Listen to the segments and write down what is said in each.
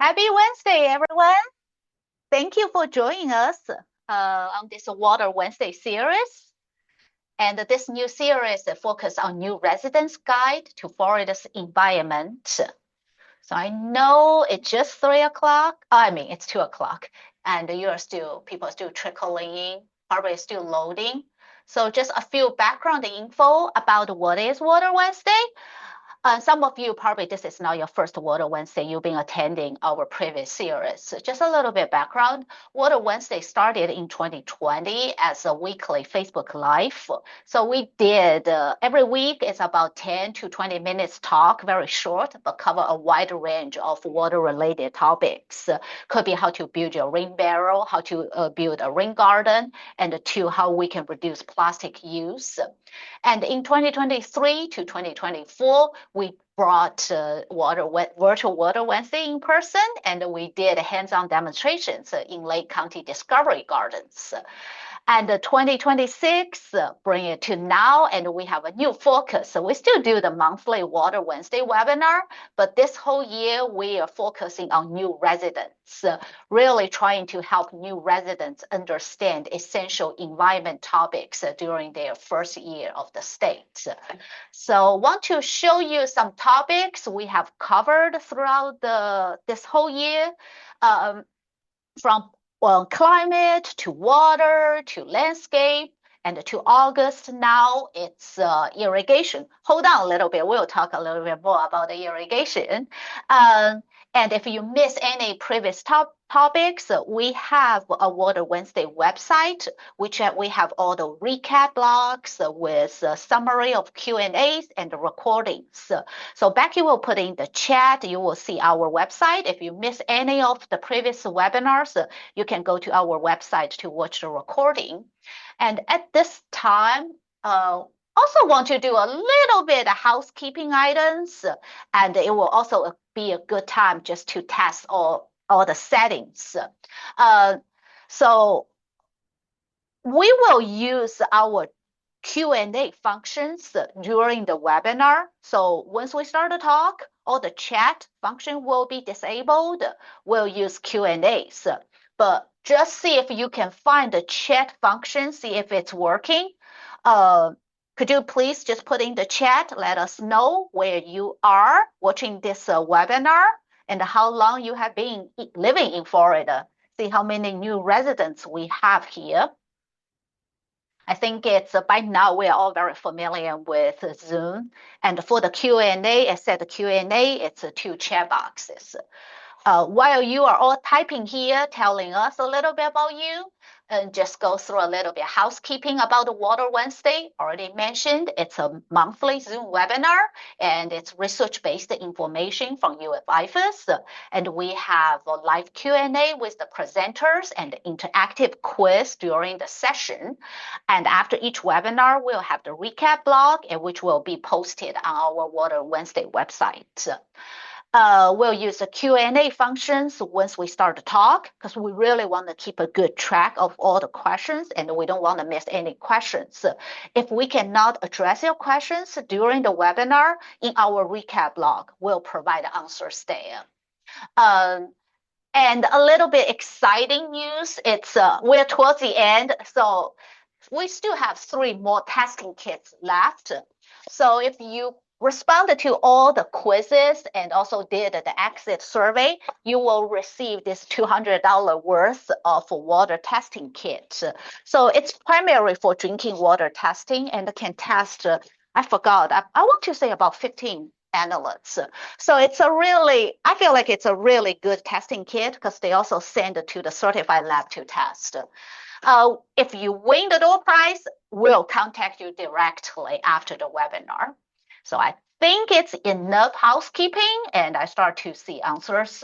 Happy Wednesday, everyone. Thank you for joining us on this Water Wednesday series. And this new series focuses on new residents' guide to forest environment. So I know it's just 3 o'clock. I mean, it's 2 o'clock, and people are still trickling in, probably still loading. So just a few background info about what is Water Wednesday. Some of you probably this is not your first Water Wednesday. You've been attending our previous series. So just a little bit background. Water Wednesday started in 2020 as a weekly Facebook Live. So we did every week. It's about 10 to 20 minutes talk, very short, but cover a wide range of water-related topics. Could be how to build your rain barrel, how to build a rain garden, and to how we can reduce plastic use. And in 2023 to 2024, we brought virtual Water Wednesday in person, and we did hands-on demonstrations in Lake County Discovery Gardens. And 2026, bring it to now, and we have a new focus. So we still do the monthly Water Wednesday webinar, but this whole year we are focusing on new residents, really trying to help new residents understand essential environment topics during their first year of the state. So want to show you some topics we have covered throughout this whole year, from climate to water to landscape, and to August now it's irrigation. Hold on a little bit. We'll talk a little bit more about the irrigation. And if you miss any previous topics, we have a Water Wednesday website, which we have all the recap blogs with a summary of Q&As and recordings. So Becky will put in the chat. You will see our website. If you miss any of the previous webinars, you can go to our website to watch the recording. And at this time, also want to do a little bit of housekeeping items, and it will also be a good time just to test all the settings. So we will use our Q&A functions during the webinar. So once we start to talk, all the chat function will be disabled. We'll use Q&As, but just see if you can find the chat function, see if it's working. Could you please just put in the chat, let us know where you are watching this webinar and how long you have been living in Florida. See how many new residents we have here. I think it's by now we are all very familiar with Zoom. And for the Q&A, I said the Q&A, it's 2 chat boxes. While you are all typing here, telling us a little bit about you, and just go through a little bit housekeeping about the Water Wednesday. Already mentioned, it's a monthly Zoom webinar, and it's research-based information from IFAS. And we have a live Q&A with the presenters and interactive quiz during the session. And after each webinar, we'll have the recap blog, which will be posted on our Water Wednesday website. We'll use the Q&A functions once we start to talk, because we really want to keep a good track of all the questions, and we don't want to miss any questions. If we cannot address your questions during the webinar, in our recap blog, we'll provide answers there. And a little bit exciting news, we're towards the end, so we still have 3 more testing kits left. So if you responded to all the quizzes and also did the exit survey, you will receive this $200 worth of water testing kit. So it's primarily for drinking water testing and can test, I forgot, I want to say about 15 analytes. So I feel like it's a really good testing kit because they also send it to the certified lab to test. If you win the door prize, we'll contact you directly after the webinar. So I think it's enough housekeeping, and I start to see answers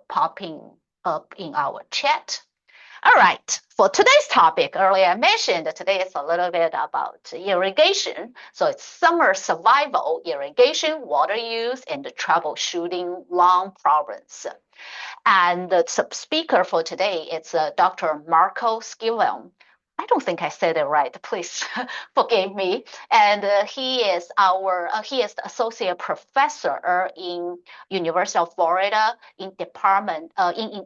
popping up in our chat. All right, for today's topic, earlier I mentioned that today is a little bit about irrigation. So it's summer survival, irrigation, water use, and the troubleshooting lawn problems. And the speaker for today is Dr. Marco Schiavon. I don't think I said it right. Please forgive me. And he is the associate professor in University of Florida in department in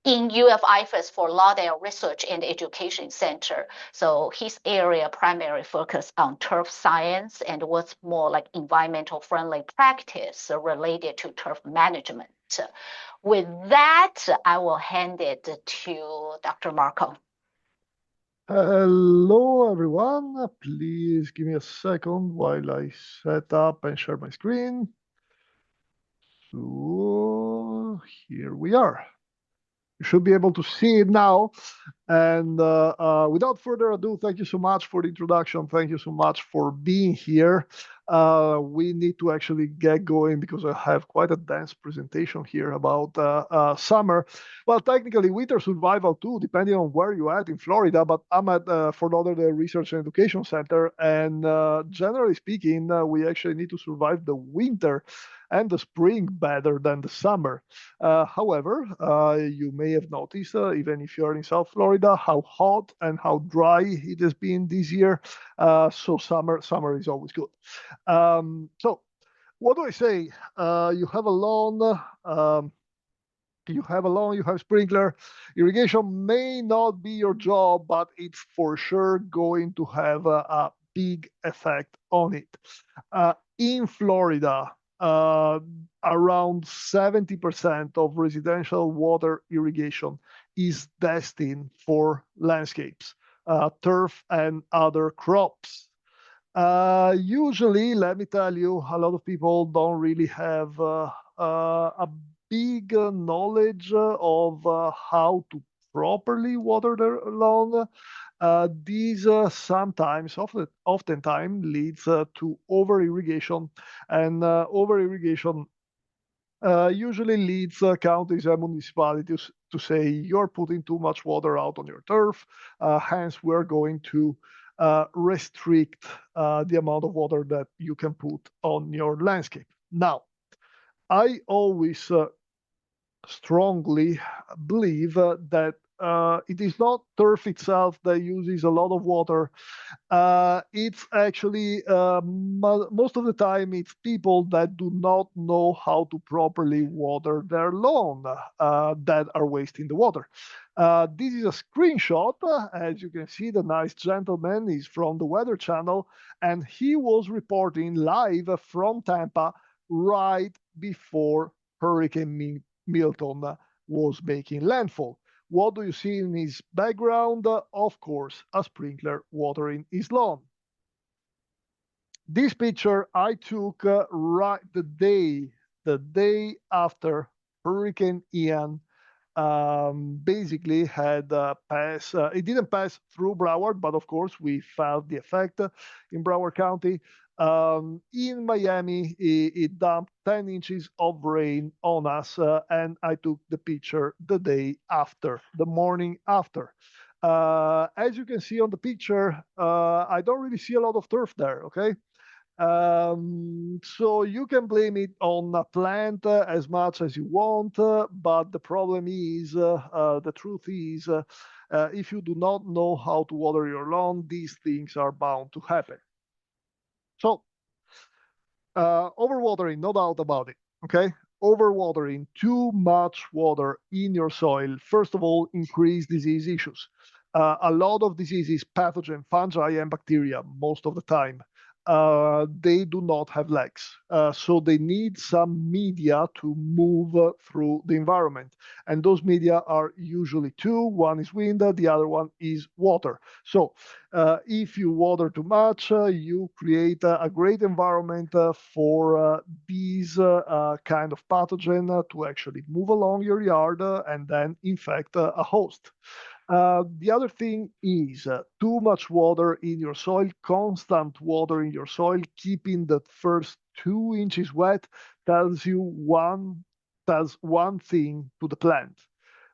IFAS for Lauderdale Research and Education Center. So his area primary focus on turf science and what's more like environmental friendly practice related to turf management. With that, I will hand it to Dr. Marco. Hello, everyone. Please give me a second while I set up and share my screen. So here we are. You should be able to see it now. And without further ado, thank you so much for the introduction. Thank you so much for being here. We need to actually get going because I have quite a dense presentation here about summer. Well, technically winter survival too, depending on where you're at in Florida, but I'm at Fort Lauderdale Research and Education Center. And generally speaking, we actually need to survive the winter and the spring better than the summer. However, you may have noticed, even if you're in South Florida, how hot and how dry it has been this year. So summer is always good. So what do I say? You have a lawn. You have sprinkler. Irrigation may not be your job, but it's for sure going to have a big effect on it. In Florida, around 70% of residential water irrigation is destined for landscapes, turf, and other crops. Usually, let me tell you, a lot of people don't really have a big knowledge of how to properly water their lawn. These oftentimes leads to over irrigation, and over irrigation usually leads counties and municipalities to say you're putting too much water out on your turf, hence we're going to restrict the amount of water that you can put on your landscape. Now, I always strongly believe that it is not turf itself that uses a lot of water. It's actually most of the time it's people that do not know how to properly water their lawn that are wasting the water. This is a screenshot. As you can see, the nice gentleman is from the Weather Channel, and he was reporting live from Tampa right before Hurricane Milton was making landfall. What do you see in his background? Of course, a sprinkler watering his lawn. This picture I took right the day after Hurricane Ian basically had passed. It didn't pass through Broward, but of course we felt the effect in Broward County. In Miami, it dumped 10 inches of rain on us, and I took the picture the day after, the morning after. As you can see on the picture, I don't really see a lot of turf there, okay? So you can blame it on a plant as much as you want, but the problem is, the truth is, if you do not know how to water your lawn, these things are bound to happen. So, overwatering, no doubt about it. Okay, overwatering, too much water in your soil. First of all, increase disease issues. A lot of diseases, pathogen, fungi, and bacteria, most of the time, they do not have legs. So they need some media to move through the environment. And those media are usually two. One is wind, the other one is water. So if you water too much, you create a great environment for these kind of pathogen to actually move along your yard and then infect a host. The other thing is too much water in your soil, constant water in your soil, keeping the first 2 inches wet tells one thing to the plant,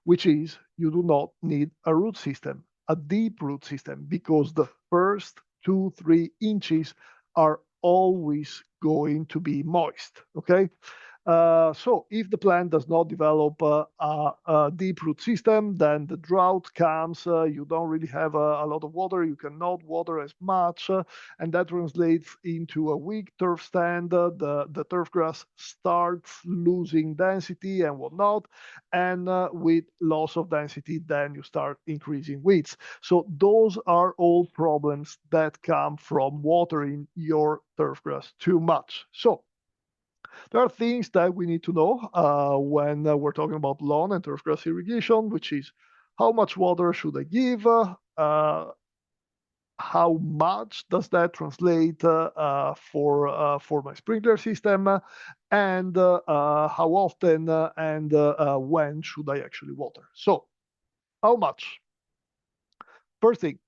which is you do not need a root system, a deep root system, because the first 2-3 inches are always going to be moist. Okay. So if the plant does not develop a deep root system, then the drought comes. You don't really have a lot of water. You cannot water as much, and that translates into a weak turf stand. The turf grass starts losing density and whatnot, and with loss of density, then you start increasing weeds. So those are all problems that come from watering your turf grass too much. So there are things that we need to know when we're talking about lawn and turfgrass irrigation, which is how much water should I give? How much does that translate for my sprinkler system? And how often and when should I actually water? So, how much? First thing,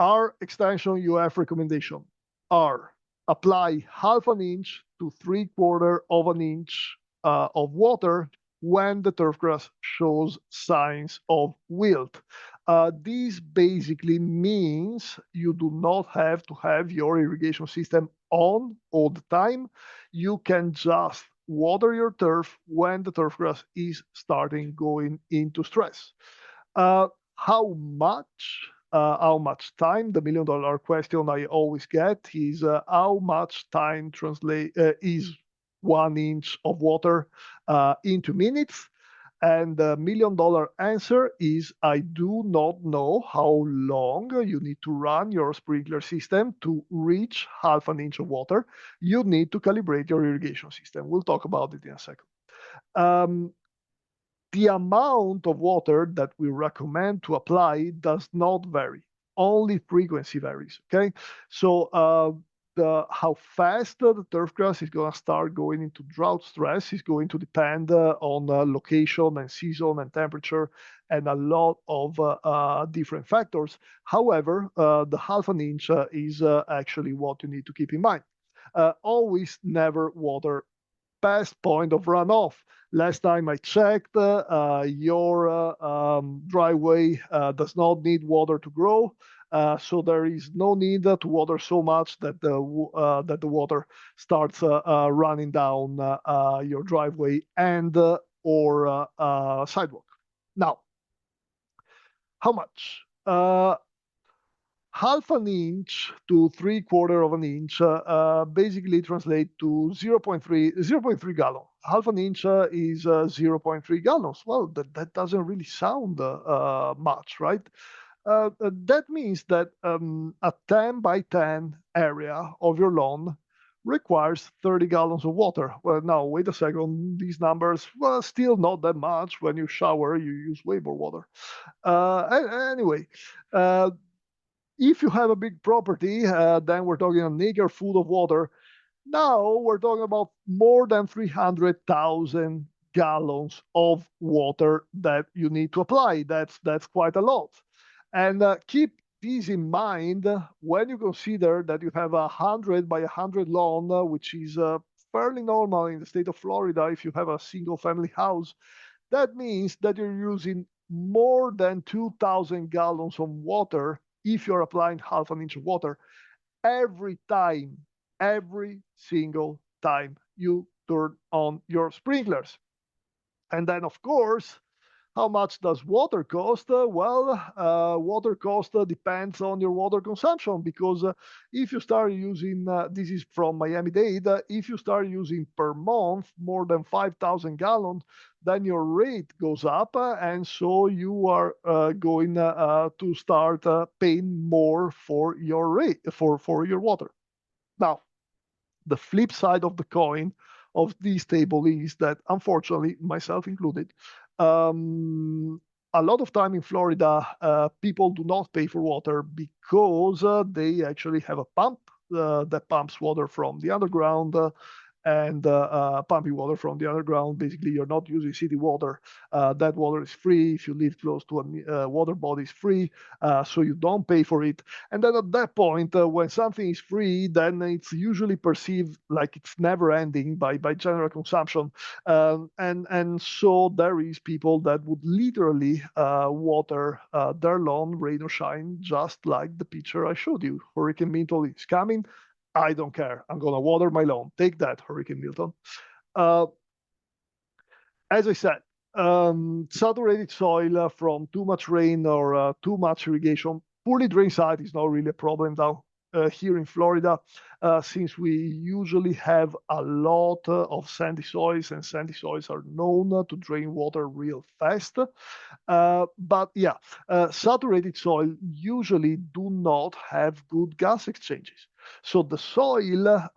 our extension UF recommendation are apply half an inch to 3/4 of an inch of water when the turfgrass shows signs of wilt. This basically means you do not have to have your irrigation system on all the time. You can just water your turf when the turfgrass is starting going into stress. Uh, how much time? The $1 million question I always get is how much time translate is 1 inch of water into minutes? And the $1 million answer is I do not know how long you need to run your sprinkler system to reach half an inch of water. You need to calibrate your irrigation system. We'll talk about it in a second. Um, the amount of water that we recommend to apply does not vary. Only frequency varies. Okay, so how fast the turfgrass is going to start going into drought stress is going to depend on location and season and temperature and a lot of different factors. However, the half an inch is actually what you need to keep in mind. Always never water past point of runoff. Last time I checked, your driveway does not need water to grow, so there is no need to water so much that the water starts running down your driveway and or sidewalk. Now, how much? Half an inch to 3/4 of an inch basically translate to 0.3 gallon. Half an inch is 0.3 gallons. Well, that doesn't really sound much, right? That means that a 10 by 10 area of your lawn requires 30 gallons of water. Well, now, wait a second. These numbers, well, still not that much. When you shower, you use way more water. Anyway, if you have a big property, then we're talking an acre full of water. Now we're talking about more than 300,000 gallons of water that you need to apply. That's quite a lot. And keep this in mind when you consider that you have 100 by 100 lawn, which is fairly normal in the state of Florida if you have a single family house. That means that you're using more than 2,000 gallons of water if you're applying half an inch of water every time, every single time you turn on your sprinklers. And then, of course, how much does water cost? Water cost depends on your water consumption because if you start using, this is from Miami-Dade, if you start using per month more than 5,000 gallons, then your rate goes up, and so you are going to start paying more for your rate for your water. Now, the flip side of the coin of this table is that, unfortunately, myself included, a lot of time in Florida, people do not pay for water because they actually have a pump that pumps water from the underground. And pumping water from the underground, basically, you're not using city water. That water is free. If you live close to a water body, it's free, so you don't pay for it. And then at that point, when something is free, then it's usually perceived like it's never ending by general consumption. And so there is people that would literally water their lawn, rain or shine, just like the picture I showed you. Hurricane Milton is coming. I don't care. I'm gonna water my lawn. Take that, Hurricane Milton. Uh, as I said, saturated soil from too much rain or too much irrigation, poorly drained site is not really a problem now. Here in Florida, since we usually have a lot of sandy soils, and sandy soils are known to drain water real fast. But yeah, saturated soil usually do not have good gas exchanges. So the soil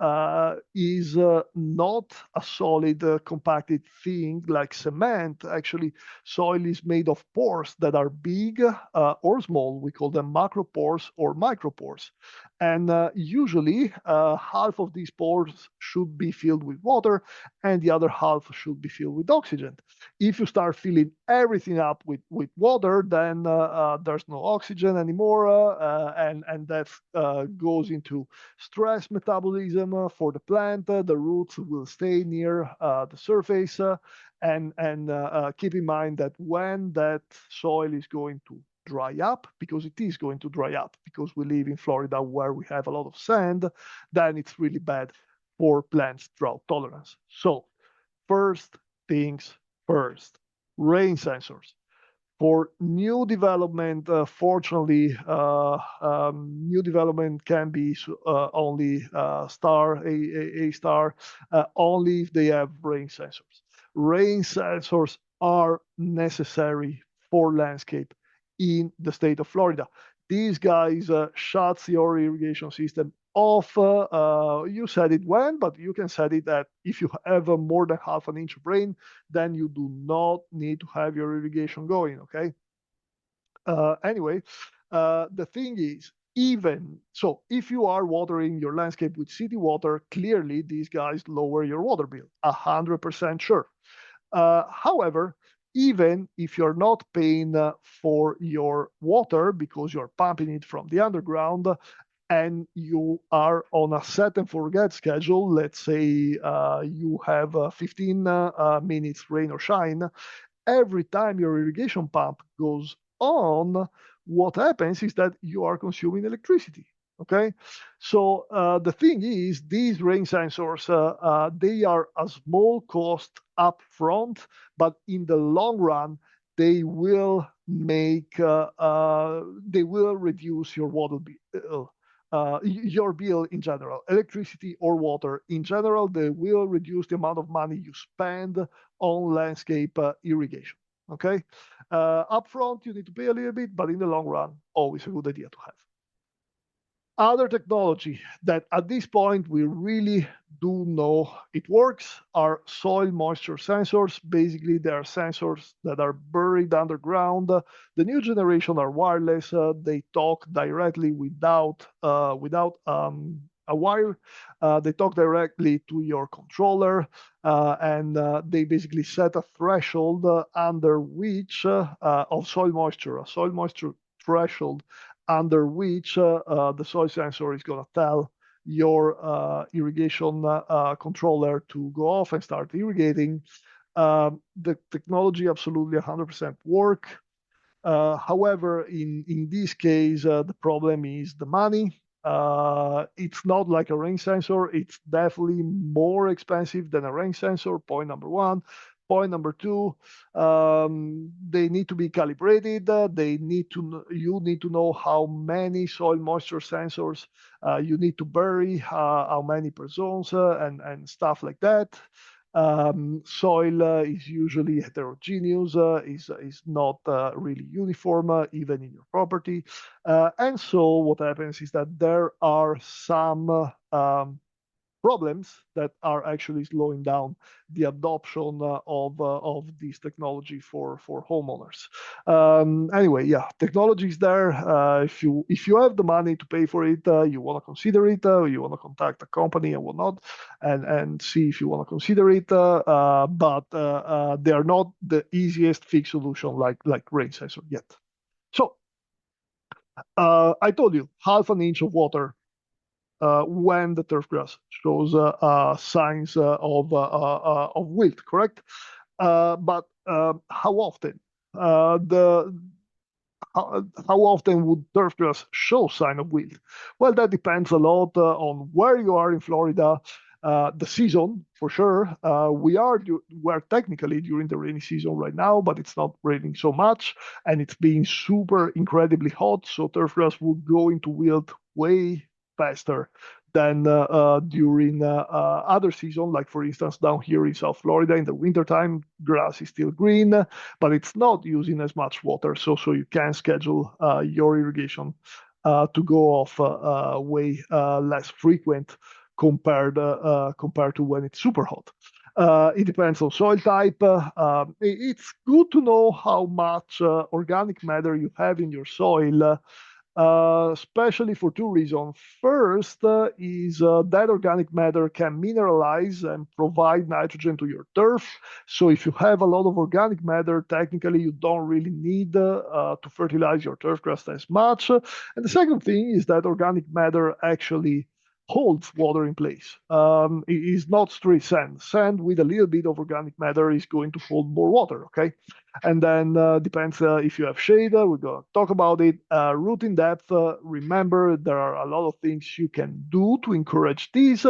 is not a solid, compacted thing like cement. Actually, soil is made of pores that are big or small. We call them macropores or micropores. And usually, half of these pores should be filled with water, and the other half should be filled with oxygen. If you start filling everything up with water, then there's no oxygen anymore, and that goes into stress metabolism for the plant. The roots will stay near the surface, and keep in mind that when that soil is going to dry up, because it is going to dry up, because we live in Florida where we have a lot of sand, then it's really bad for plants' drought tolerance. So first things first, rain sensors. For new development, fortunately, new development can be only A star, only if they have rain sensors. Rain sensors are necessary for landscape in the state of Florida. These guys shuts your irrigation system off. You set it when, but you can set it at if you have more than half an inch of rain, then you do not need to have your irrigation going, okay? Anyway, the thing is, even so, if you are watering your landscape with city water, clearly these guys lower your water bill, 100% sure. However, even if you're not paying for your water because you're pumping it from the underground, and you are on a set and forget schedule, let's say you have 15 minutes rain or shine, every time your irrigation pump goes on, what happens is that you are consuming electricity. Okay, so the thing is, these rain sensors they are a small cost up front, but in the long run, they will make they will reduce your water bill. Your bill in general, electricity or water in general, they will reduce the amount of money you spend on landscape irrigation. Okay, upfront you need to pay a little bit, but in the long run, always a good idea to have. Other technology that at this point we really do know it works are soil moisture sensors. Basically, they are sensors that are buried underground. The new generation are wireless. They talk directly without a wire. They talk directly to your controller, and they basically set a threshold under which of soil moisture, a soil moisture threshold under which the soil sensor is going to tell your irrigation controller to go off and start irrigating. The technology absolutely 100% work. However, in this case, the problem is the money. It's not like a rain sensor. It's definitely more expensive than a rain sensor, point number one. Point number two, they need to be calibrated. You need to know how many soil moisture sensors you need to bury, how many per zones, and stuff like that. Soil is usually heterogeneous, is not really uniform, even in your property. And so what happens is that there are some problems that are actually slowing down the adoption of this technology for homeowners. Anyway, yeah, technology is there. If you have the money to pay for it, you want to consider it. You want to contact a company and whatnot, and see if you want to consider it. But they are not the easiest fixed solution like rain sensor yet. So I told you half an inch of water when the turfgrass shows signs of wilt, correct? But how often? The how often would turfgrass show sign of wilt? Well, that depends a lot on where you are in Florida. the season for sure. We're technically during the rainy season right now, but it's not raining so much, and it's being super incredibly hot. So turfgrass will go into wilt way faster than during other season. Like for instance, down here in South Florida in the wintertime, grass is still green, but it's not using as much water. So you can schedule your irrigation to go off way less frequent compared to when it's super hot. It depends on soil type. It's good to know how much organic matter you have in your soil, especially for two reasons. First is that organic matter can mineralize and provide nitrogen to your turf. So if you have a lot of organic matter, technically you don't really need to fertilize your turf grass as much. And the second thing is that organic matter actually holds water in place. It is not straight sand. Sand with a little bit of organic matter is going to hold more water, okay? And then depends if you have shade, we're going to talk about it. Rooting depth, remember, there are a lot of things you can do to encourage these.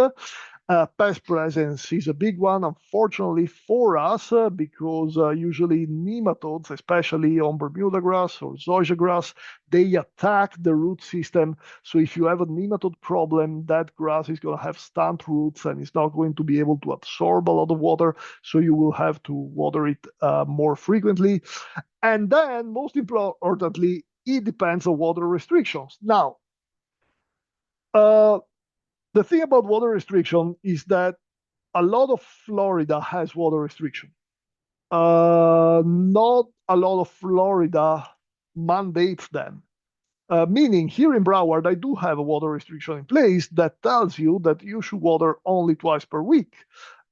Pest presence is a big one, unfortunately for us, because usually nematodes, especially on Bermuda grass or zoysia grass, they attack the root system. So if you have a nematode problem, that grass is going to have stunt roots and it's not going to be able to absorb a lot of water. So you will have to water it more frequently. And then, most importantly, it depends on water restrictions. Now, the thing about water restriction is that a lot of Florida has water restriction. Not a lot of Florida mandates them. Meaning here in Broward, I do have a water restriction in place that tells you that you should water only twice per week.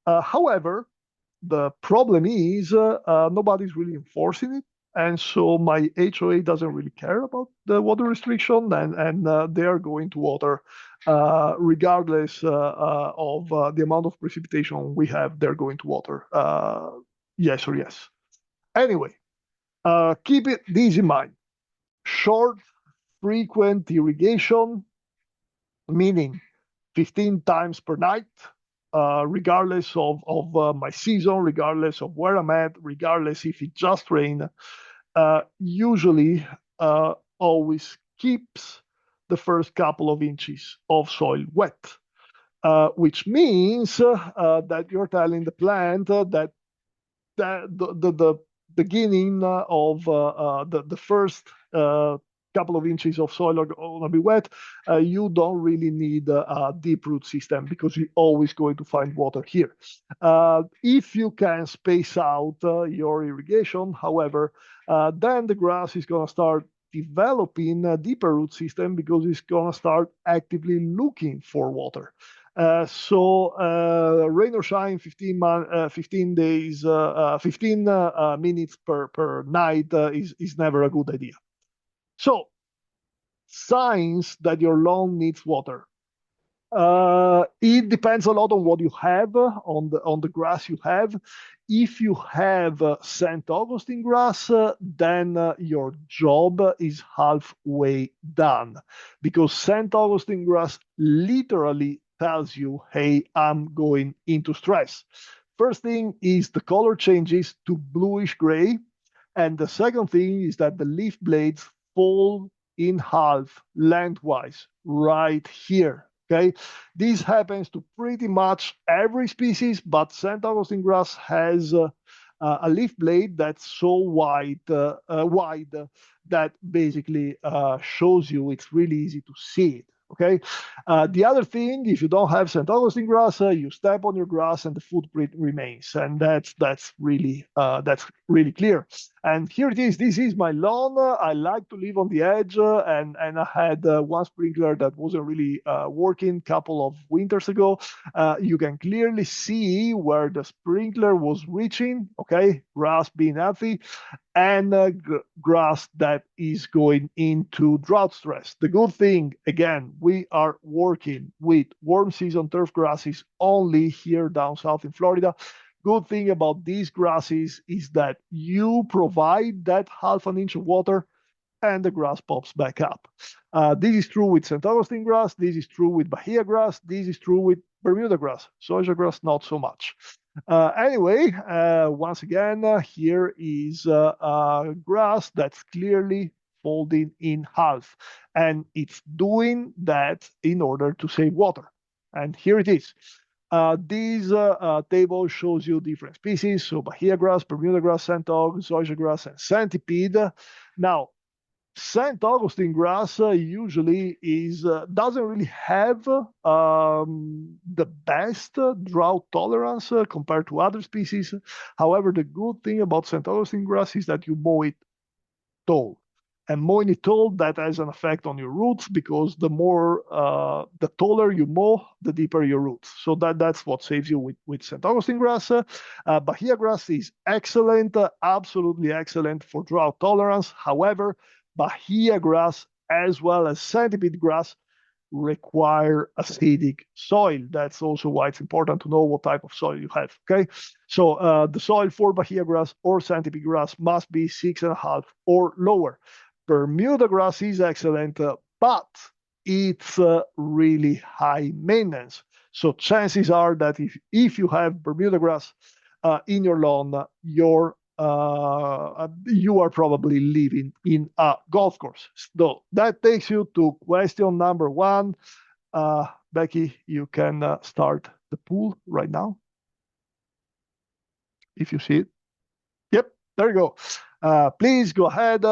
However, the problem is nobody's really enforcing it. And so my HOA doesn't really care about the water restriction, and they are going to water regardless of the amount of precipitation we have. They're going to water, yes or yes. Anyway, keep this in mind. Short, frequent irrigation, meaning 15 times per night, regardless of my season, regardless of where I'm at, regardless if it just rained, usually always keeps the first couple of inches of soil wet, which means that you're telling the plant that the beginning of the first couple of inches of soil are going to be wet. You don't really need a deep root system because you're always going to find water here. If you can space out your irrigation, however, then the grass is going to start developing a deeper root system because it's going to start actively looking for water. So rain or shine, 15 days, 15 minutes per night is never a good idea. So signs that your lawn needs water. It depends a lot on what you have, on the grass you have. If you have St. Augustine grass, then your job is halfway done because St. Augustine grass literally tells you, hey, I'm going into stress. First thing is the color changes to bluish gray. And the second thing is that the leaf blades fall in half lengthwise right here. Okay, this happens to pretty much every species, but St. Augustine grass has a leaf blade that's so wide that basically shows you it's really easy to see it. Okay. The other thing, if you don't have St. Augustine grass, you step on your grass and the footprint remains, and that's really clear. And here it is. This is my lawn. I like to live on the edge, and I had one sprinkler that wasn't really working a couple of winters ago. You can clearly see where the sprinkler was reaching. Okay, grass being healthy, and grass that is going into drought stress. The good thing, again, we are working with warm season turf grasses only here down south in Florida. Good thing about these grasses is that you provide that half an inch of water and the grass pops back up. This is true with St. Augustine grass. This is true with Bahia grass. This is true with Bermuda grass. Zoysia grass, not so much. Anyway, once again, here is a grass that's clearly folding in half. And it's doing that in order to save water. And here it is. This table shows you different species. So Bahia grass, Bermuda grass, sandog, zoysia grass, and centipede. Now, St. Augustine grass usually doesn't really have the best drought tolerance compared to other species. However, the good thing about St. Augustine grass is that you mow it tall. And mowing it tall, that has an effect on your roots because the taller you mow, the deeper your roots. So that's what saves you with St. Augustine grass. Bahia grass is excellent, absolutely excellent for drought tolerance. However, Bahia grass as well as centipede grass require acidic soil. That's also why it's important to know what type of soil you have. Okay, so the soil for Bahia grass or centipede grass must be 6.5 or lower. Bermuda grass is excellent, but it's really high maintenance. So chances are that if you have Bermuda grass in your lawn, you are probably living in a golf course. So that takes you to question number 1. Becky, you can start the pool right now, if you see it. Yep, there you go. Please go ahead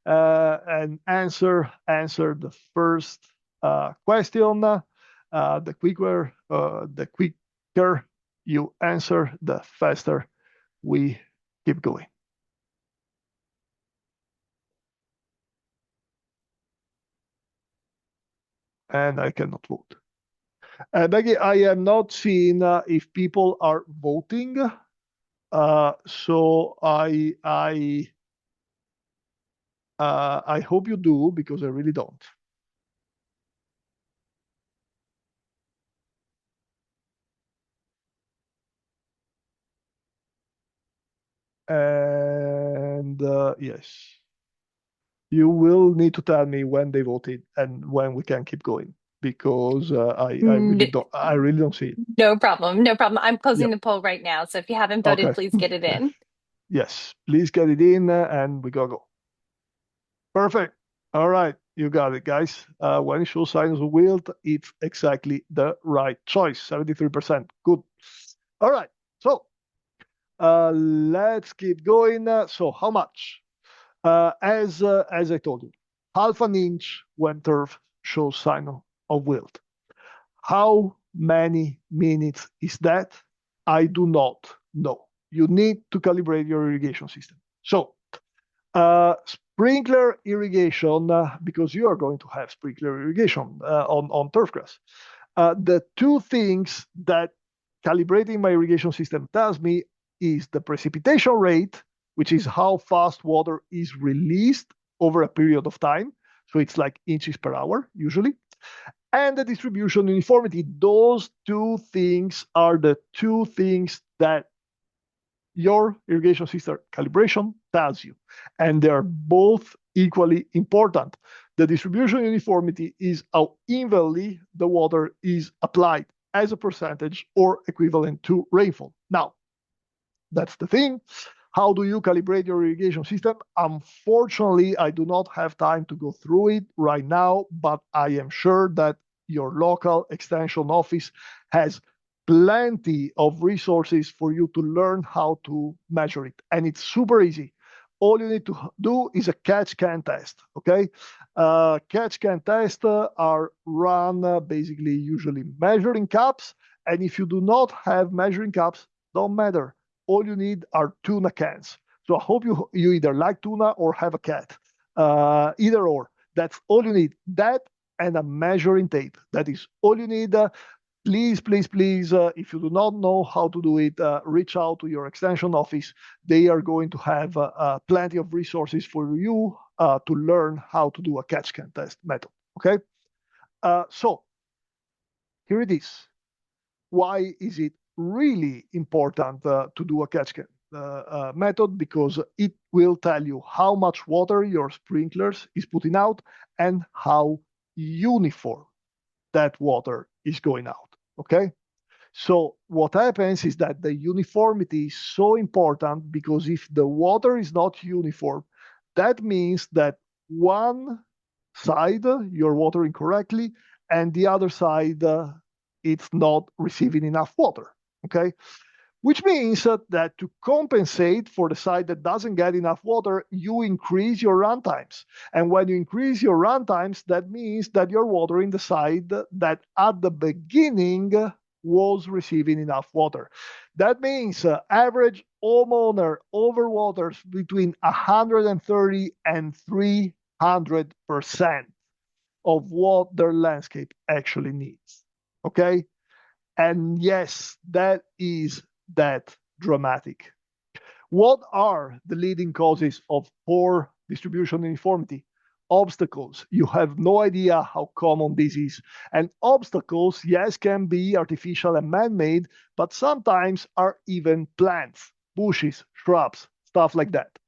and answer the first question. The quicker you answer, the faster we keep going. And I cannot vote. Becky, I am not seeing if people are voting. So I hope you do, because I really don't. And yes, you will need to tell me when they voted and when we can keep going, because I really don't see it. No problem. No problem. I'm closing Yep. the poll right now. So if you haven't voted, Okay. please get it in. Yes, please get it in, and we gotta go. Perfect. All right, you got it, guys. When it shows signs of wilt, it's exactly the right choice. 73%. Good. All right. So let's keep going. So how much? As I told you, half an inch when turf shows sign of wilt. How many minutes is that? I do not know. You need to calibrate your irrigation system. So sprinkler irrigation, because you are going to have sprinkler irrigation on turfgrass. The two things that calibrating my irrigation system tells me is the precipitation rate, which is how fast water is released over a period of time. So it's like inches per hour, usually. And the distribution uniformity. Those two things are the two things that your irrigation system calibration tells you. And they're both equally important. The distribution uniformity is how evenly the water is applied as a percentage or equivalent to rainfall. Now, that's the thing. How do you calibrate your irrigation system? Unfortunately, I do not have time to go through it right now, but I am sure that your local extension office has plenty of resources for you to learn how to measure it. And it's super easy. All you need to do is a catch-can test, okay? Catch-can tests are run basically usually measuring cups. And if you do not have measuring cups, don't matter. All you need are tuna cans. So I hope you either like tuna or have a cat. Either or. That's all you need. That and a measuring tape. That is all you need. Please, please, please, if you do not know how to do it, reach out to your extension office. They are going to have plenty of resources for you to learn how to do a catch can test method. Okay? So here it is. Why is it really important to do a catch can method? Because it will tell you how much water your sprinklers is putting out and how uniform that water is going out. Okay, So what happens is that the uniformity is so important, because if the water is not uniform, that means that one side you're watering correctly, and the other side it's not receiving enough water. Okay, which means that to compensate for the side that doesn't get enough water, you increase your run times. And when you increase your run times, that means that you're watering the side that at the beginning was receiving enough water. That means average homeowner overwaters between 130 and 300% of what their landscape actually needs. Okay? And yes, that is that dramatic. What are the leading causes of poor distribution uniformity? Obstacles. You have no idea how common this is. And obstacles, yes, can be artificial and man-made, but sometimes are even plants, bushes, shrubs, stuff like that.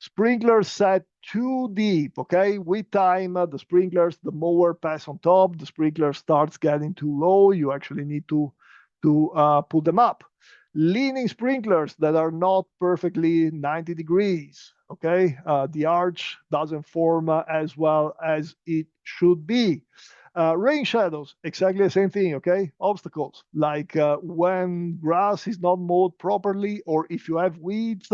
Sprinklers set too deep, okay? With time, the sprinklers, the mower pass on top, the sprinkler starts getting too low. You actually need to put them up. Leaning sprinklers that are not perfectly 90 degrees, okay? The arch doesn't form as well as it should be. Rain shadows, exactly the same thing, okay? Obstacles, like when grass is not mowed properly, or if you have weeds,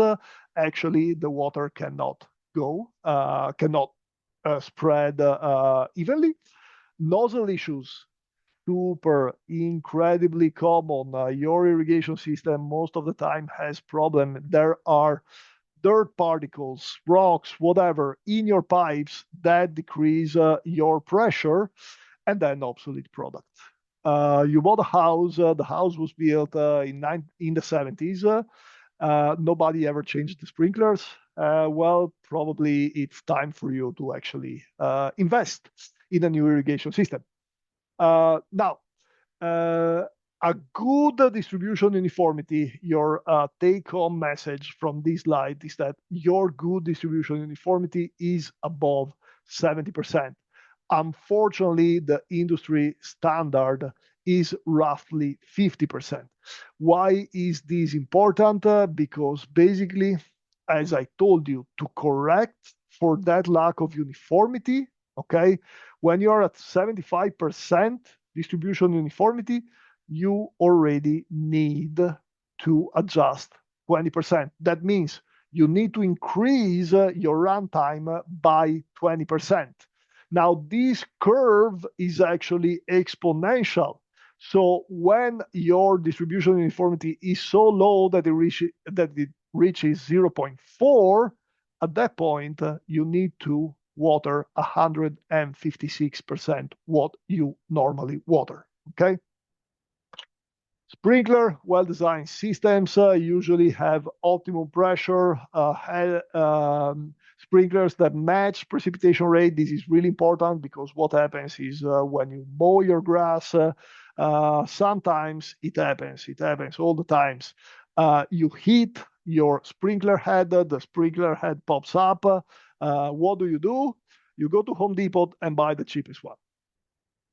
actually the water cannot cannot spread evenly. Nozzle issues, super incredibly common. Your irrigation system most of the time has problem. There are dirt particles, rocks, whatever in your pipes that decrease your pressure, and then obsolete product. You bought a house. The house was built in the 70s. Nobody ever changed the sprinklers. Well, probably it's time for you to actually invest in a new irrigation system. Now, uh, a good distribution uniformity, your take-home message from this slide is that your good distribution uniformity is above 70%. Unfortunately, the industry standard is roughly 50%. Why is this important? Because basically, as I told you, to correct for that lack of uniformity, okay, when you're at 75% distribution uniformity, you already need to adjust 20%. That means you need to increase your runtime by 20%. Now, this curve is actually exponential. So when your distribution uniformity is so low that it reaches 0.4, at that point, you need to water 156% what you normally water, okay? Sprinkler, well-designed systems usually have optimum pressure, sprinklers that match precipitation rate. This is really important, because what happens is when you mow your grass, sometimes it happens all the times. You hit your sprinkler head, the sprinkler head pops up. What do? You go to Home Depot and buy the cheapest one.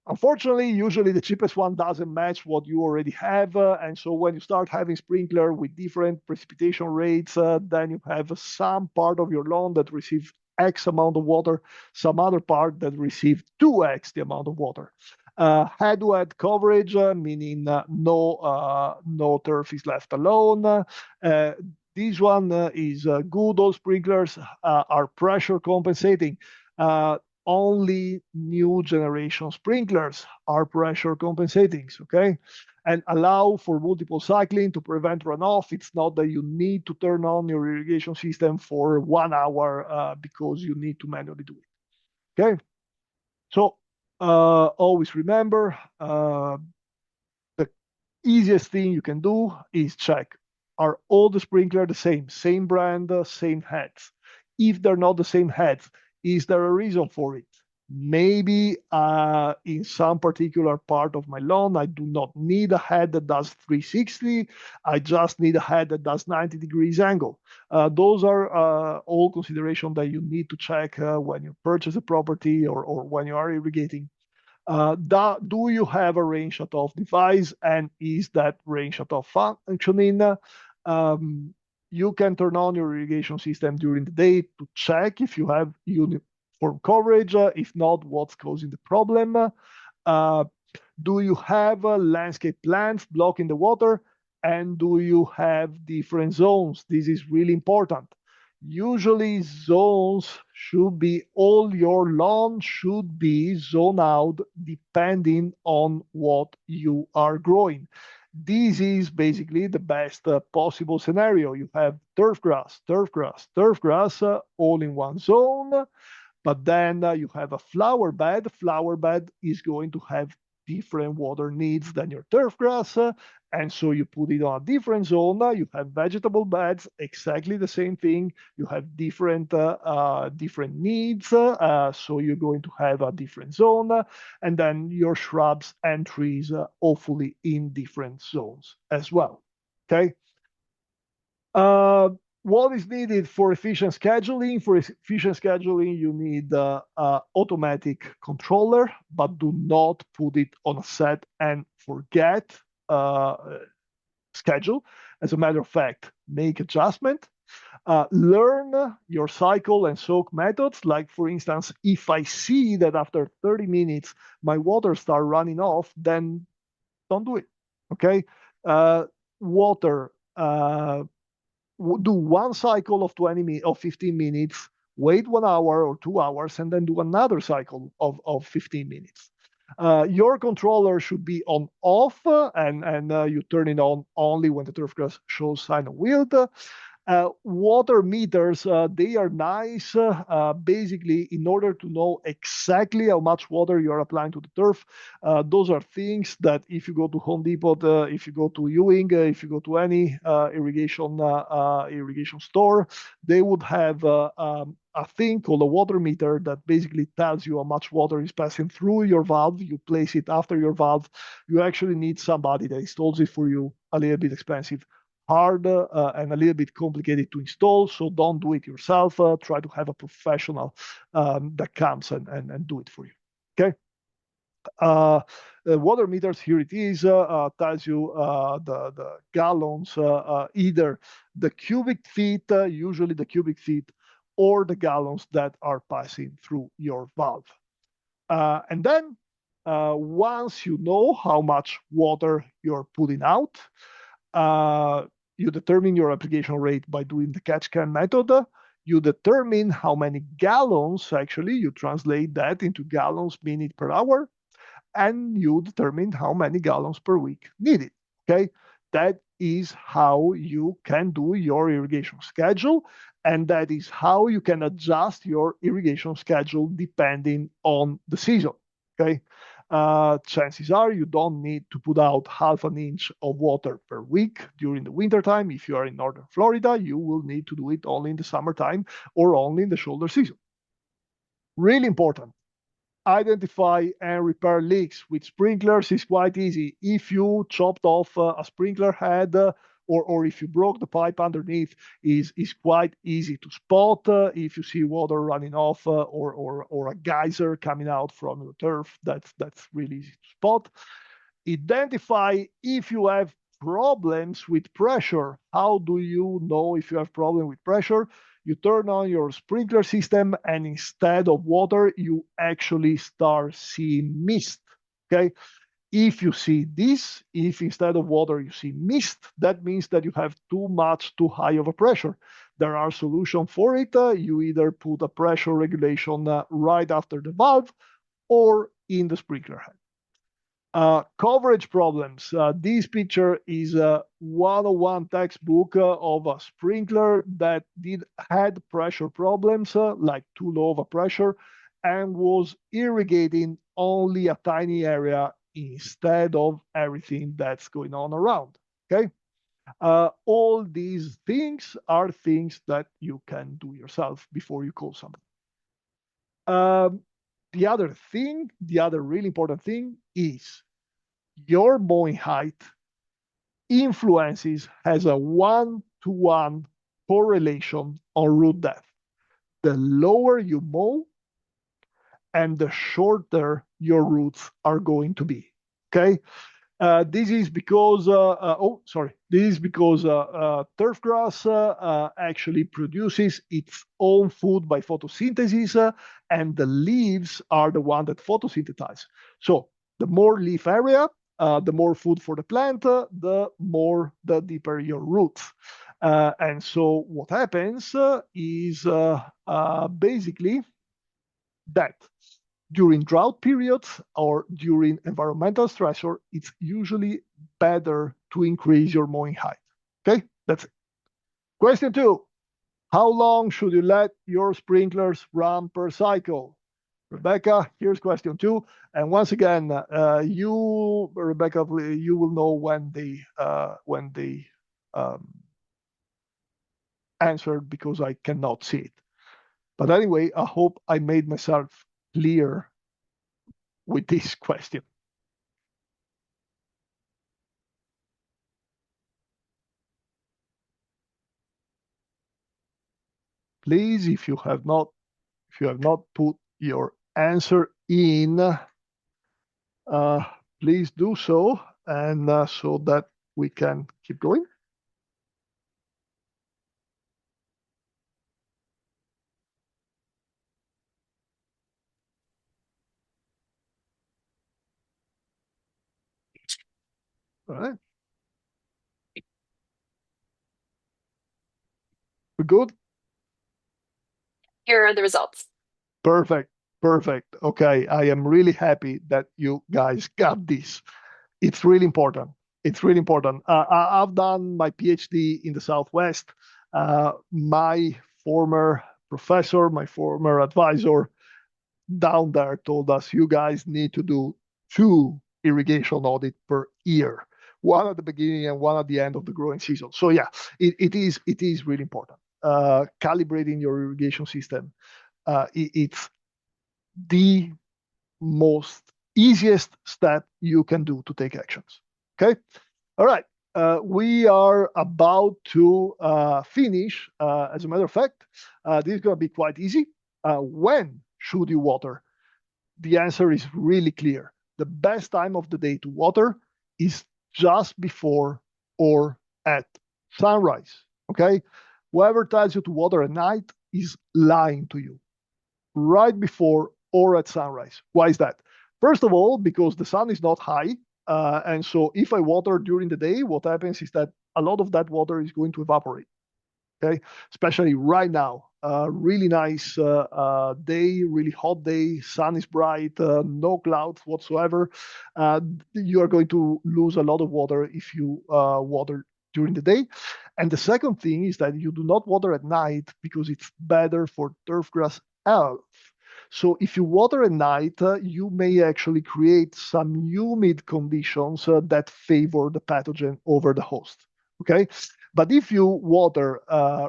Unfortunately, usually the cheapest one doesn't match what you already have. And so when you start having sprinkler with different precipitation rates, then you have some part of your lawn that receives X amount of water, some other part that receives 2X the amount of water. Head-to-head coverage, meaning no turf is left alone. This one is good. All sprinklers are pressure compensating. Only new generation sprinklers are pressure compensating, okay? And allow for multiple cycling to prevent runoff. It's not that you need to turn on your irrigation system for 1 hour because you need to manually do it, okay? So always remember, the easiest thing you can do is check, are all the sprinklers the same brand, same heads? If they're not the same heads, is there a reason for it? Maybe in some particular part of my lawn, I do not need a head that does 360. I just need a head that does 90 degrees angle. Those are all considerations that you need to check when you purchase a property or when you are irrigating. Do you have a rain shutoff device, and is that rain shutoff functioning? You can turn on your irrigation system during the day to check if you have uniform coverage. If not, what's causing the problem? Uh, do you have landscape plants blocking the water? And do you have different zones? This is really important. Usually zones should be, all your lawn should be zoned out depending on what you are growing. This is basically the best possible scenario. You have turf grass, all in one zone. But then you have a flower bed. Flower bed is going to have different water needs than your turf grass. And so you put it on a different zone. You have vegetable beds, exactly the same thing. You have different needs. So you're going to have a different zone. And then your shrubs and trees, hopefully in different zones as well. Okay. What is needed for efficient scheduling? For efficient scheduling, you need automatic controller, but do not put it on a set and forget schedule. As a matter of fact, make adjustment. Learn your cycle and soak methods. Like, for instance, if I see that after 30 minutes my water start running off, then don't do it. Okay. Water. Do one cycle of 15 minutes, wait 1 hour or 2 hours, and then do another cycle of 15 minutes. Your controller should be on off, and you turn it on only when the turfgrass shows sign of wilt. Water meters, they are nice, basically, in order to know exactly how much water you're applying to the turf. Those are things that if you go to Home Depot, if you go to Ewing, if you go to any irrigation store, they would have a thing called a water meter that basically tells you how much water is passing through your valve. You place it after your valve. You actually need somebody that installs it for you. A little bit expensive, hard, and a little bit complicated to install, so don't do it yourself. Try to have a professional that comes and do it for you. Okay. Water meters, here it is, tells you the gallons, either the cubic feet, usually the cubic feet, or the gallons that are passing through your valve. And then once you know how much water you're putting out, you determine your application rate by doing the catch can method. You determine how many gallons, actually, you translate that into gallons minute per hour, and you determine how many gallons per week needed. Okay, that is how you can do your irrigation schedule, and that is how you can adjust your irrigation schedule depending on the season. Okay. Chances are you don't need to put out half an inch of water per week during the wintertime. If you are in northern Florida, you will need to do it only in the summertime or only in the shoulder season. Really important. Identify and repair leaks. With sprinklers, is quite easy. If you chopped off a sprinkler head, or if you broke the pipe underneath, is quite easy to spot. If you see water running off, or a geyser coming out from the turf, that's really easy to spot. Identify if you have problems with pressure. How do you know if you have problem with pressure? You turn on your sprinkler system, and instead of water, you actually start seeing mist. Okay. If you see this, if instead of water you see mist, that means that you have too high of a pressure. There are solutions for it. You either put a pressure regulation right after the valve or in the sprinkler head. Coverage problems. This picture is a 101 textbook of a sprinkler that had pressure problems, like too low of a pressure, and was irrigating only a tiny area instead of everything that's going on around. Okay. All these things are things that you can do yourself before you call somebody. The other really important thing is your mowing height has a 1-to-1 correlation on root depth. The lower you mow and the shorter your roots are going to be. Okay. This is because turfgrass actually produces its own food by photosynthesis, and the leaves are the one that photosynthesize. So the more leaf area, the more food for the plant, the deeper your roots. And so what happens is basically that during drought periods or during environmental stressor, it's usually better to increase your mowing height. Okay, that's it. Question 2, how long should you let your sprinklers run per cycle? Rebecca, here's question 2. And once again, Rebecca, you will know when they answered because I cannot see it. But anyway, I hope I made myself clear with this question. Please, if you have not put your answer in, please do so, and so that we can keep going. All right. We're good? Here are the results. Perfect. Perfect. Okay. I am really happy that you guys got this. It's really important. It's really important. I've done my PhD in the Southwest. My former professor, my former advisor down there told us you guys need to do 2 irrigation audits per year, one at the beginning and one at the end of the growing season. So yeah, it is really important. Calibrating your irrigation system, it's the most easiest step you can do to take actions. Okay. All right. We are about to finish. As a matter of fact, this is going to be quite easy. When should you water? The answer is really clear. The best time of the day to water is just before or at sunrise. Okay. Whoever tells you to water at night is lying to you. Right before or at sunrise. Why is that? First of all, because the sun is not high. And so if I water during the day, what happens is that a lot of that water is going to evaporate. Okay, especially right now. Really nice day, really hot day, sun is bright, no clouds whatsoever. You are going to lose a lot of water if you water during the day. And the second thing is that you do not water at night because it's better for turfgrass health. So if you water at night, you may actually create some humid conditions that favor the pathogen over the host. Okay. But if you water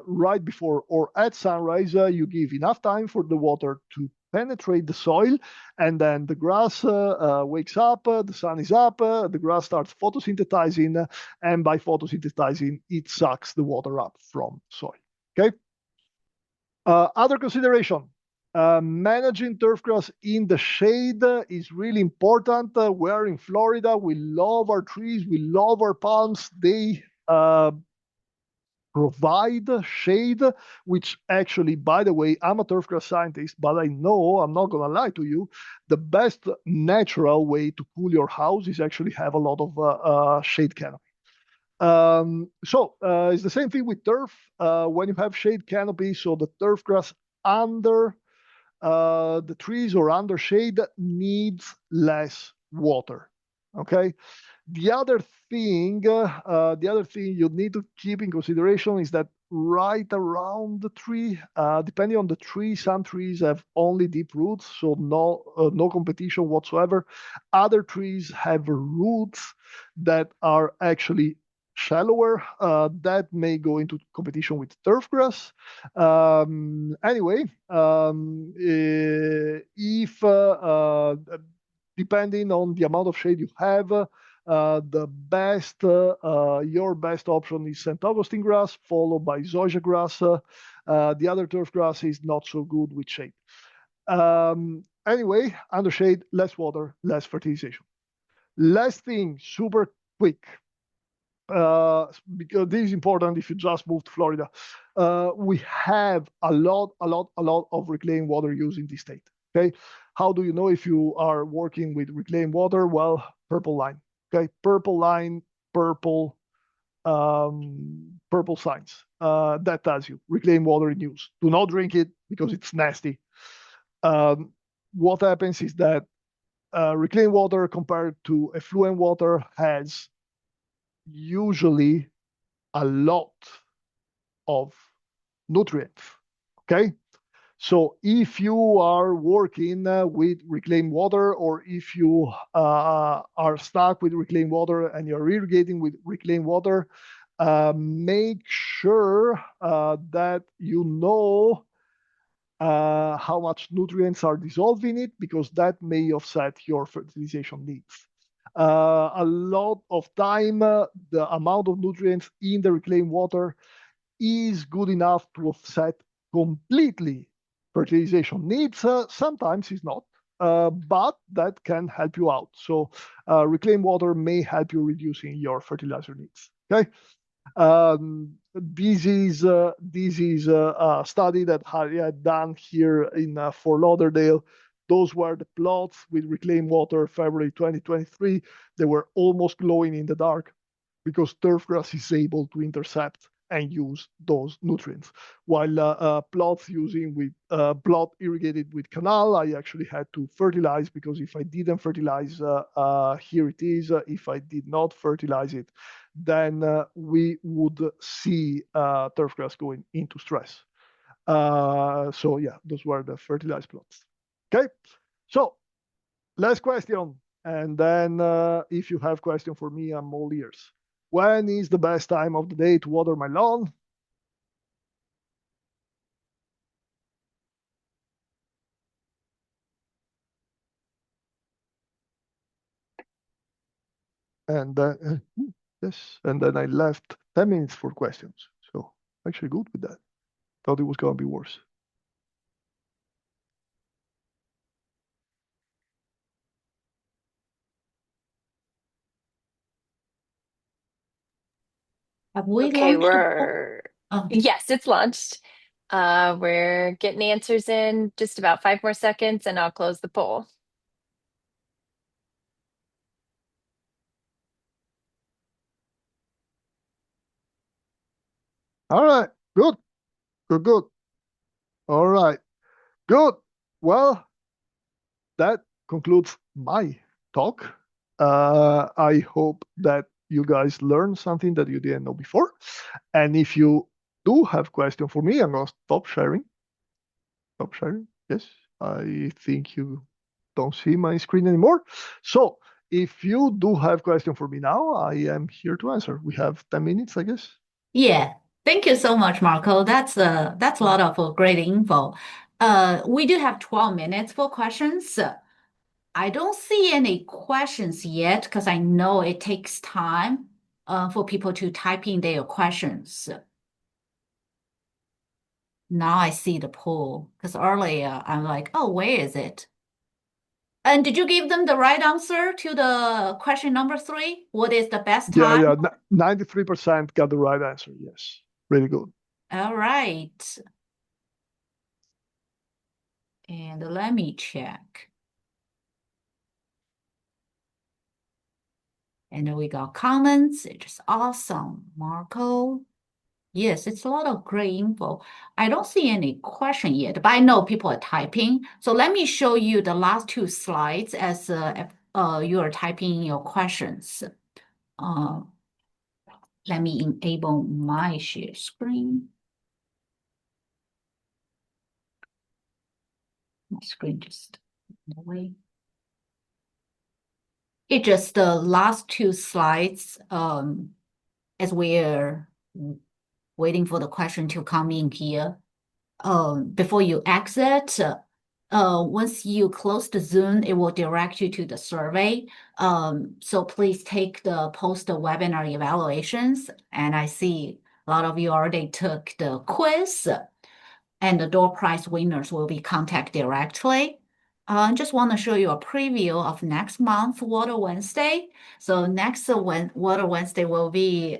right before or at sunrise, you give enough time for the water to penetrate the soil, and then the grass wakes up, the sun is up, the grass starts photosynthesizing, and by photosynthesizing, it sucks the water up from soil. Okay. Other consideration. Managing turfgrass in the shade is really important. We're in Florida. We love our trees. We love our palms. They provide shade, which actually, by the way, I'm a turfgrass scientist, but I know, I'm not going to lie to you, the best natural way to cool your house is actually have a lot of shade canopy. It's the same thing with turf. When you have shade canopy, so the turfgrass under the trees or under shade needs less water. Okay. The other thing you need to keep in consideration is that right around the tree, depending on the tree, some trees have only deep roots, so no competition whatsoever. Other trees have roots that are actually shallower, that may go into competition with turfgrass. Anyway, if depending on the amount of shade you have, your best option is St. Augustine grass, followed by zoysia grass. The other turf grass is not so good with shade. anyway, under shade, less water, less fertilization. Last thing, super quick, because this is important if you just moved to Florida. We have a lot of reclaimed water use in this state. Okay, how do you know if you are working with reclaimed water? Well, purple line. Okay, purple line, purple signs. That tells you reclaimed water in use. Do not drink it because it's nasty. What happens is that reclaimed water compared to effluent water has usually a lot of nutrients. Okay, so if you are working with reclaimed water, or if you are stuck with reclaimed water and you're irrigating with reclaimed water, make sure that you know how much nutrients are dissolved in it, because that may offset your fertilization needs. A lot of time, the amount of nutrients in the reclaimed water is good enough to offset completely fertilization needs. Sometimes it's not, but that can help you out. So reclaimed water may help you reducing your fertilizer needs. Okay. This is a study that I had done here in Fort Lauderdale. Those were the plots with reclaimed water, February 2023. They were almost glowing in the dark because turfgrass is able to intercept and use those nutrients. While plots using with plot irrigated with canal, I actually had to fertilize, because if I didn't fertilize, here it is. If I did not fertilize it, then we would see turfgrass going into stress. So yeah, those were the fertilized plots. Okay, so last question, and then if you have question for me, I'm all ears. When is the best time of the day to water my lawn? And yes, and then I left 10 minutes for questions. So actually good with that. Thought it was going to be worse. Have we Okay, launched the poll? we're Oh, yes, it's launched. We're getting answers in just about 5 more seconds, and I'll close the poll. All right, good, good, good. All right, good. Well, that concludes my talk. I hope that you guys learned something that you didn't know before. And if you do have question for me, I'm going to stop sharing. Stop sharing. Yes, I think you don't see my screen anymore. So if you do have question for me now, I am here to answer. We have 10 minutes, I guess. yeah. Thank you so much, Marco. That's a lot of great info. We do have 12 minutes for questions. I don't see any questions yet because I know it takes time for people to type in their questions. Now I see the poll because earlier I'm like, oh, where is it? And did you give them the right answer to the question number 3? What is the best time? Yeah, 93% got the right answer. Yes, really good. All right. And let me check. And then we got comments. It's awesome, Marco. Yes, it's a lot of great info. I don't see any question yet, but I know people are typing. So let me show you the last 2 slides as you are typing your questions. Let me enable my share screen. My screen just went away. It just the last 2 slides as we're waiting for the question to come in here. Before you exit, once you close the Zoom, it will direct you to the survey. So please take the post-webinar evaluations. And I see a lot of you already took the quiz, and the door prize winners will be contacted directly. I just want to show you a preview of next month Water Wednesday. So next Water Wednesday will be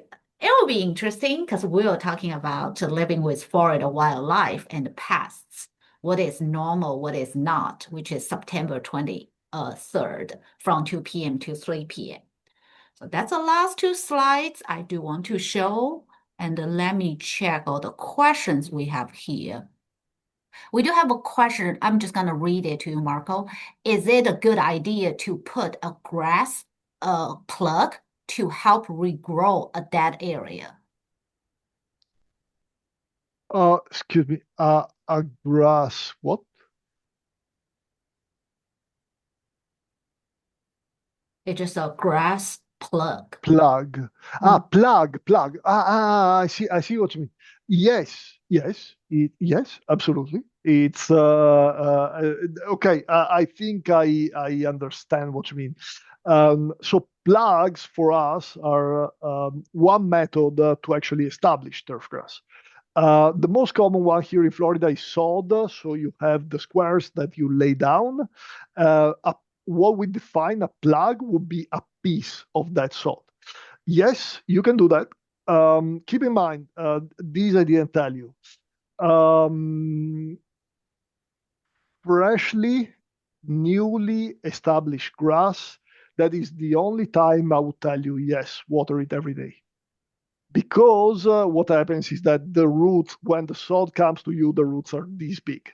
interesting because we are talking about living with Florida wildlife and pests. What is normal, what is not, which is September 23rd from 2 p.m. to 3 p.m. So that's the last two slides I do want to show. And let me check all the questions we have here. We do have a question. I'm just going to read it to you, Marco. Is it a good idea to put a grass plug to help regrow a dead area? Excuse me. A grass, what? It's just a grass plug. Plug. Plug. I see what you mean. Yes, yes, absolutely. It's okay. I think I understand what you mean. So plugs for us are one method to actually establish turf grass. The most common one here in Florida is sod. So you have the squares that you lay down. What we define a plug would be a piece of that sod. Yes, you can do that. Keep in mind, these I didn't tell you. Freshly, newly established grass, that is the only time I would tell you, yes, water it every day. Because what happens is that the roots, when the sod comes to you, the roots are this big.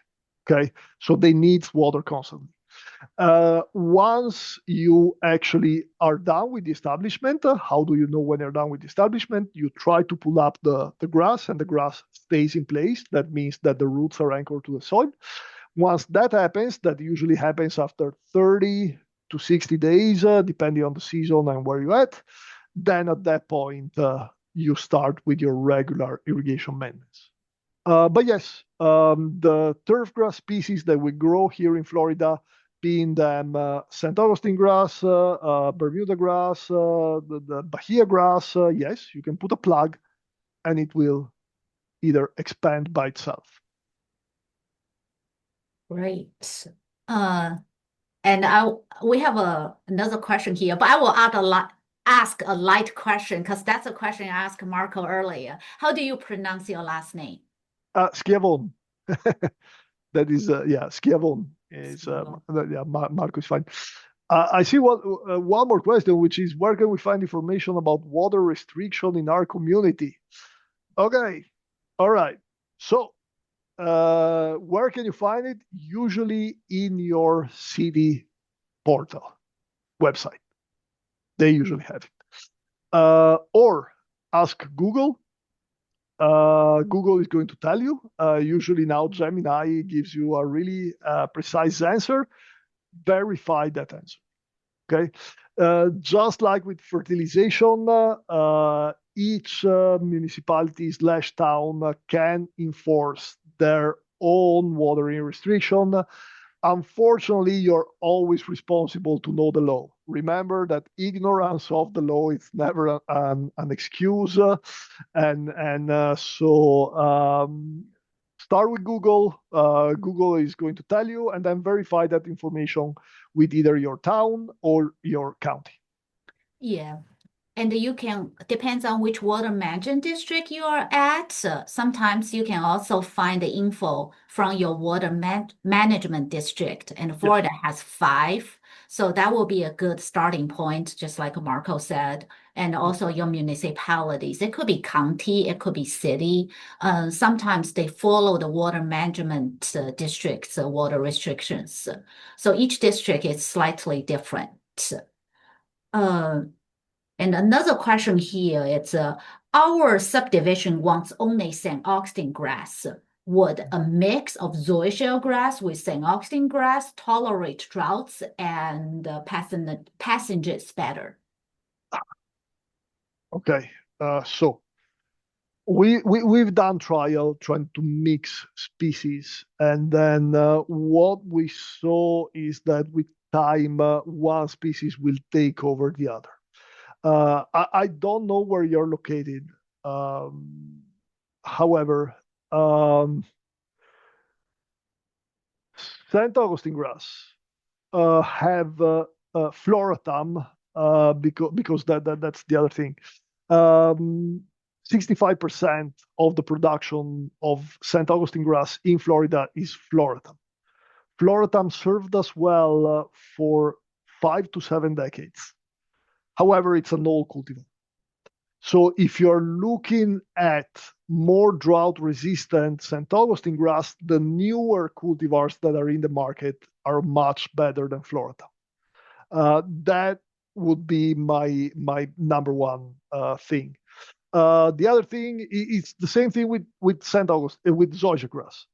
Okay, so they need water constantly. Once you actually are done with the establishment, how do you know when you're done with the establishment? You try to pull up the grass and the grass stays in place. That means that the roots are anchored to the soil. Once that happens, that usually happens after 30 to 60 days, depending on the season and where you're at. Then at that point, you start with your regular irrigation maintenance. But yes, the turf grass species that we grow here in Florida, being them St. Augustine grass, Bermuda grass, the Bahia grass, yes, you can put a plug and it will either expand by itself. Great. And we have another question here, but I will ask a light question because that's a question I asked Marco earlier. How do you pronounce your last name? Schiavon. That is, Schiavon is, Schiavon. yeah, Marco is fine. I see one more question, which is where can we find information about water restriction in our community? Okay, all right. So, where can you find it? Usually in your city portal website. They usually have it. Or ask Google. Google is going to tell you. Usually now Gemini gives you a really precise answer. Verify that answer. Okay. Just like with fertilization, each municipality / town can enforce their own watering restriction. Unfortunately, you're always responsible to know the law. Remember that ignorance of the law is never an excuse. Start with Google. Google is going to tell you, and then verify that information with either your town or your county. Yeah. And you can, depends on which water management district you are at. Sometimes you can also find the info from your water management district. And Florida has 5. So that will be a good starting point, just like Marco said. And also your municipalities. It could be county, it could be city. Sometimes they follow the water management district's water restrictions. So each district is slightly different. And another question here, it's our subdivision wants only St. Augustine grass. Would a mix of zoysia grass with St. Augustine grass tolerate droughts and passages better? Okay, so we've done trial trying to mix species, and then what we saw is that with time, one species will take over the other. I don't know where you're located. However, St. Augustine grass have Floratam, because that's the other thing. 65% of the production of St. Augustine grass in Florida is Floratam. Floratam served us well for 5 to 7 decades. However, it's an old cultivar. So if you're looking at more drought-resistant St. Augustine grass, the newer cultivars that are in the market are much better than Floratam. That would be my number one thing. The other thing is the same thing with St. Augustine, with zoysia grass.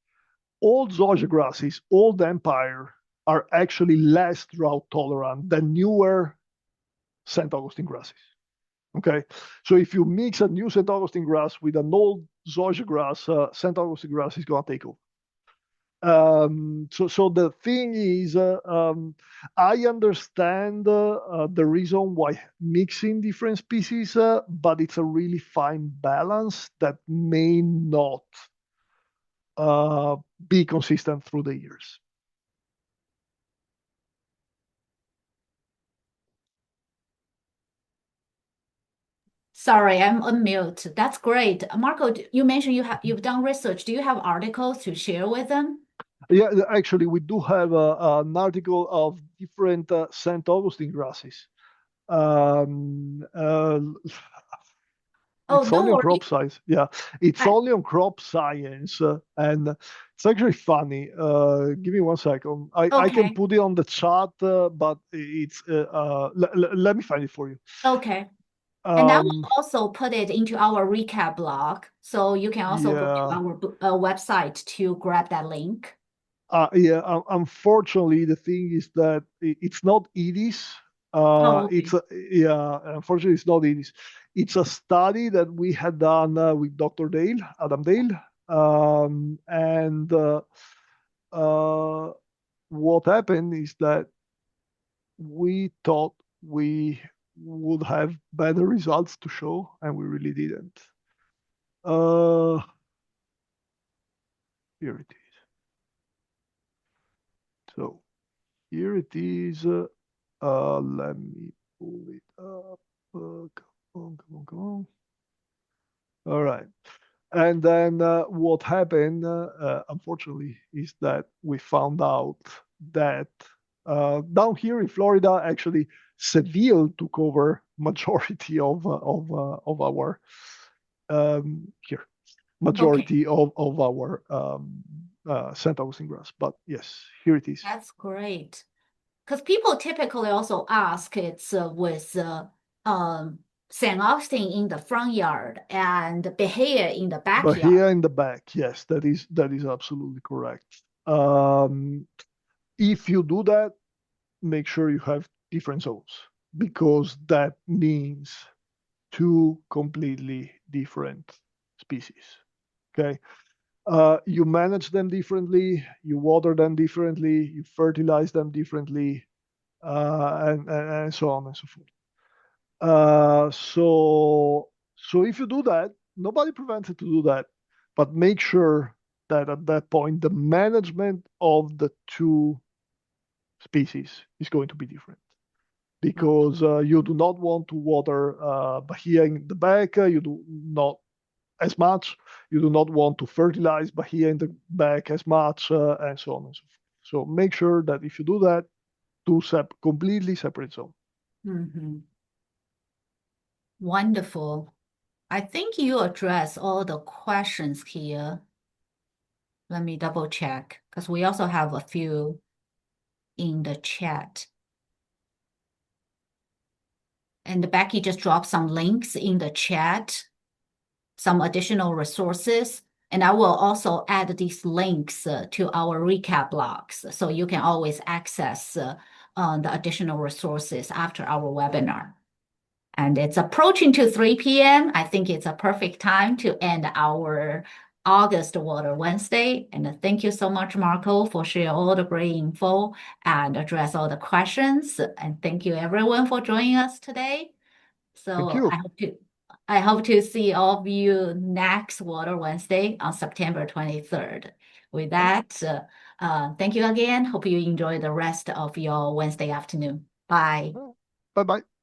Old zoysia grasses, old Empire, are actually less drought tolerant than newer St. Augustine grasses. Okay, so if you mix a new St. Augustine grass with an old zoysia grass, St. Augustine grass is going to take over. So the thing is, I understand the reason why mixing different species, but it's a really fine balance that may not be consistent through the years. Sorry, I'm on mute. That's great. Marco, you mentioned you've done research. Do you have articles to share with them? Yeah, actually, we do have an article of different St. Augustine grasses. Oh, It's don't only on worry. crop science. Yeah, it's only on crop science, and it's actually funny. Give me 1 second. I can Okay. put it on the chat, but it's let me find it for you. Okay. And I will Um, also put it into our recap blog, so you can also go to yeah, our website to grab that link. yeah. Unfortunately, the thing is that it's not EDIS. Oh, okay. It's yeah. Unfortunately, it's not EDIS. It's a study that we had done with Dr. Dale, Adam Dale, and what happened is that we thought we would have better results to show, and we really didn't. Here it is. So here it is. Let me pull it up. Come on. All right. And then what happened, unfortunately, is that we found out that down here in Florida, actually, Seville took over majority of our here majority of our St. Augustine grass. But yes, here it is. That's great. Because people typically also ask it's with St. Augustine in the front yard and Bahia in the But backyard. here in the back, yes, that is absolutely correct. If you do that, make sure you have different zones, because that means 2 completely different species. Okay, you manage them differently, you water them differently, you fertilize them differently, and so on and so forth. So if you do that, nobody prevents you to do that, but make sure that at that point the management of the 2 species is going to be different, because you do not want to water Bahia in the back. You do not as much. You do not want to fertilize Bahia in the back as much, and so on and so forth. So make sure that if you do that, 2 completely separate zones. Mm-hmm. Wonderful. I think you address all the questions here. Let me double check, because we also have a few in the chat. And Becky just dropped some links in the chat, some additional resources. And I will also add these links to our recap blogs, so you can always access the additional resources after our webinar. And it's approaching to 3 p.m. I think it's a perfect time to end our August Water Wednesday. And thank you so much, Marco, for sharing all the great info and address all the questions. And thank you everyone for joining us today. Thank So you. I hope to see all of you next Water Wednesday on September 23rd. With that, Thank you again. Hope you enjoy the rest of your Wednesday afternoon. Bye. Bye bye.